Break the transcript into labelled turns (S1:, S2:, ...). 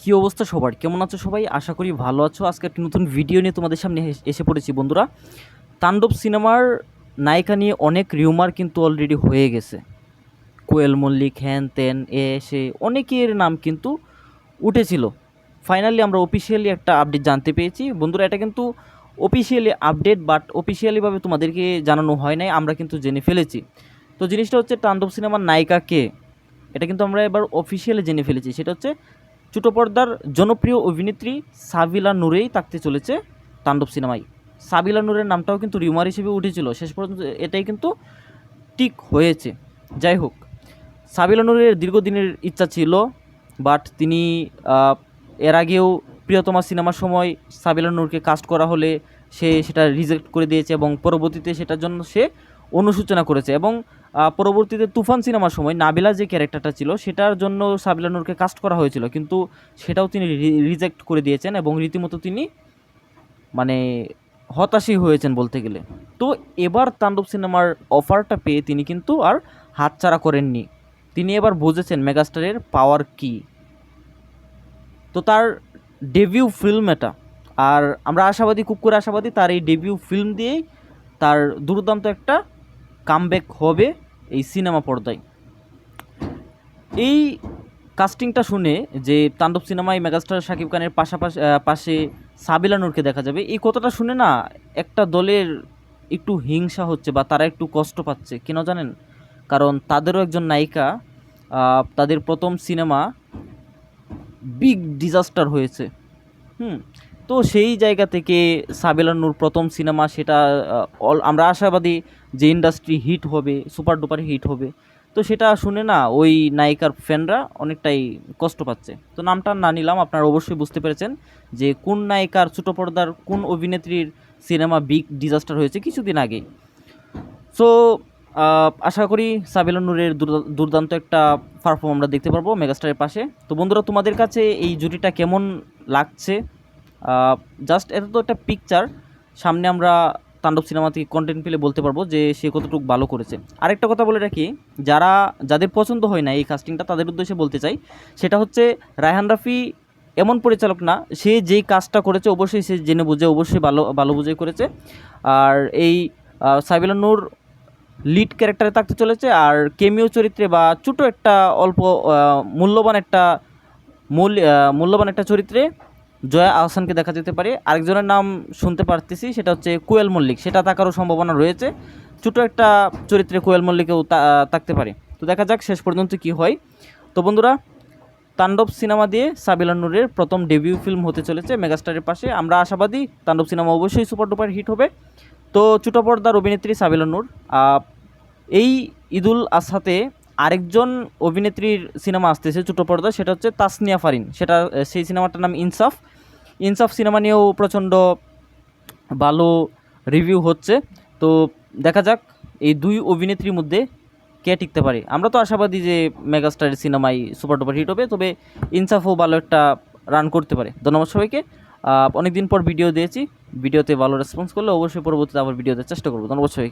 S1: কি অবস্থা সবার? কেমন আছো সবাই? আশা করি ভালো আছো। আজকে একটা নতুন ভিডিও নিয়ে তোমাদের সামনে এসে পড়েছি বন্ধুরা। তাণ্ডব সিনেমার নায়িকা নিয়ে অনেক রিউমার কিন্তু অলরেডি হয়ে গেছে। কোয়েল মল্লিক, হ্যান ত্যান, এ সে অনেকের নাম কিন্তু উঠেছিল। ফাইনালি আমরা অফিসিয়ালি একটা আপডেট জানতে পেরেছি বন্ধুরা। এটা কিন্তু অফিসিয়ালি আপডেট, বাট অফিসিয়ালিভাবে তোমাদেরকে জানানো হয় নাই, আমরা কিন্তু জেনে ফেলেছি। তো জিনিসটা হচ্ছে তাণ্ডব সিনেমার নায়িকা কে, এটা কিন্তু আমরা এবার অফিসিয়ালি জেনে ফেলেছি। সেটা হচ্ছে ছোটো পর্দার জনপ্রিয় অভিনেত্রী সাবিলা নূরেই থাকতে চলেছে তাণ্ডব সিনেমায়। সাবিলা নূরের নামটাও কিন্তু রিউমার হিসেবে উঠেছিল, শেষ পর্যন্ত এটাই কিন্তু ঠিক হয়েছে। যাই হোক, সাবিলা নূরের দীর্ঘদিনের ইচ্ছা ছিল, বাট তিনি এর আগেও প্রিয়তমা সিনেমার সময় সাবিলা নূরকে কাস্ট করা হলে সে সেটা রিজেক্ট করে দিয়েছে এবং পরবর্তীতে সেটার জন্য সে অনুশোচনা করেছে। এবং পরবর্তীতে তুফান সিনেমার সময় নাবিলা যে ক্যারেক্টারটা ছিল সেটার জন্য সাবিলা নূরকে কাস্ট করা হয়েছিল, কিন্তু সেটাও তিনি রিজেক্ট করে দিয়েছেন এবং রীতিমতো তিনি মানে হতাশই হয়েছেন বলতে গেলে। তো এবার তাণ্ডব সিনেমার অফারটা পেয়ে তিনি কিন্তু আর হাতছাড়া করেননি। তিনি এবার বুঝেছেন মেগাস্টারের পাওয়ার কী। তো তার ডেবিউ ফিল্ম এটা, আর আমরা আশাবাদী, খুব করে আশাবাদী তার এই ডেবিউ ফিল্ম দিয়েই তার দুর্দান্ত একটা কামব্যাক হবে এই সিনেমা পর্দায়। এই কাস্টিংটা শুনে যে তাণ্ডব সিনেমায় মেগাস্টার শাকিব খানের পাশে সাবিলা নূরকে দেখা যাবে, এই কথাটা শুনে না একটা দলের একটু হিংসা হচ্ছে বা তারা একটু কষ্ট পাচ্ছে কেন জানেন? কারণ তাদেরও একজন নায়িকা, তাদের প্রথম সিনেমা বিগ ডিজাস্টার হয়েছে। তো সেই জায়গা থেকে সাবিলা নূর প্রথম সিনেমা, সেটা আমরা আশাবাদী যে ইন্ডাস্ট্রি হিট হবে, সুপার ডুপার হিট হবে। তো সেটা শুনে না ওই নায়িকার ফ্যানরা অনেকটাই কষ্ট পাচ্ছে। তো নামটা না নিলাম, আপনারা অবশ্যই বুঝতে পেরেছেন যে কোন নায়িকার, ছোটো পর্দার কোন অভিনেত্রীর সিনেমা বিগ ডিজাস্টার হয়েছে কিছুদিন আগেই। সো আশা করি সাবিলা নূরের দুর্দান্ত একটা পারফর্ম আমরা দেখতে পারবো মেগাস্টারের পাশে। তো বন্ধুরা, তোমাদের কাছে এই জুটিটা কেমন লাগছে? জাস্ট এটা তো একটা পিকচার, সামনে আমরা তাণ্ডব সিনেমা থেকে কন্টেন্ট পেলে বলতে পারবো যে সে কতটুকু ভালো করেছে। আরেকটা কথা বলে রাখি, যাদের পছন্দ হয় না এই কাস্টিংটা তাদের উদ্দেশ্যে বলতে চাই, সেটা হচ্ছে রায়হান রাফি এমন পরিচালক না, সে যেই কাজটা করেছে অবশ্যই সে জেনে বুঝে, অবশ্যই ভালো বুঝে করেছে। আর এই সাবিলা নূর লিড ক্যারেক্টারে থাকতে চলেছে, আর কেমিও চরিত্রে বা ছোটো একটা অল্প মূল্যবান একটা চরিত্রে জয়া আহসানকে দেখা যেতে পারে। আরেকজনের নাম শুনতে পারতেছি, সেটা হচ্ছে কোয়েল মল্লিক, সেটা থাকারও সম্ভাবনা রয়েছে। ছোটো একটা চরিত্রে কোয়েল মল্লিকেও থাকতে পারে। তো দেখা যাক শেষ পর্যন্ত কি হয়। তো বন্ধুরা, তাণ্ডব সিনেমা দিয়ে সাবিলা নূরের প্রথম ডেবিউ ফিল্ম হতে চলেছে মেগাস্টারের পাশে। আমরা আশাবাদী তাণ্ডব সিনেমা অবশ্যই সুপার ডুপার হিট হবে। তো ছোটো পর্দার অভিনেত্রী সাবিলা নূর, এই ঈদুল আজহাতে আরেকজন অভিনেত্রীর সিনেমা আসতেছে ছোটো পর্দা, সেটা হচ্ছে তাসনিয়া ফারিন। সেই সিনেমাটার নাম ইনসাফ। ইনসাফ সিনেমা নিয়েও প্রচণ্ড ভালো রিভিউ হচ্ছে। তো দেখা যাক এই দুই অভিনেত্রীর মধ্যে কে টিকতে পারে। আমরা তো আশাবাদী যে মেগাস্টারের সিনেমায় সুপার ডুপার হিট হবে, তবে ইনসাফও ভালো একটা রান করতে পারে। ধন্যবাদ সবাইকে। অনেক দিন পর ভিডিও দিয়েছি, ভিডিওতে ভালো রেসপন্স করলে অবশ্যই পরবর্তীতে আবার ভিডিও দেওয়ার চেষ্টা করবো। ধন্যবাদ সবাইকে।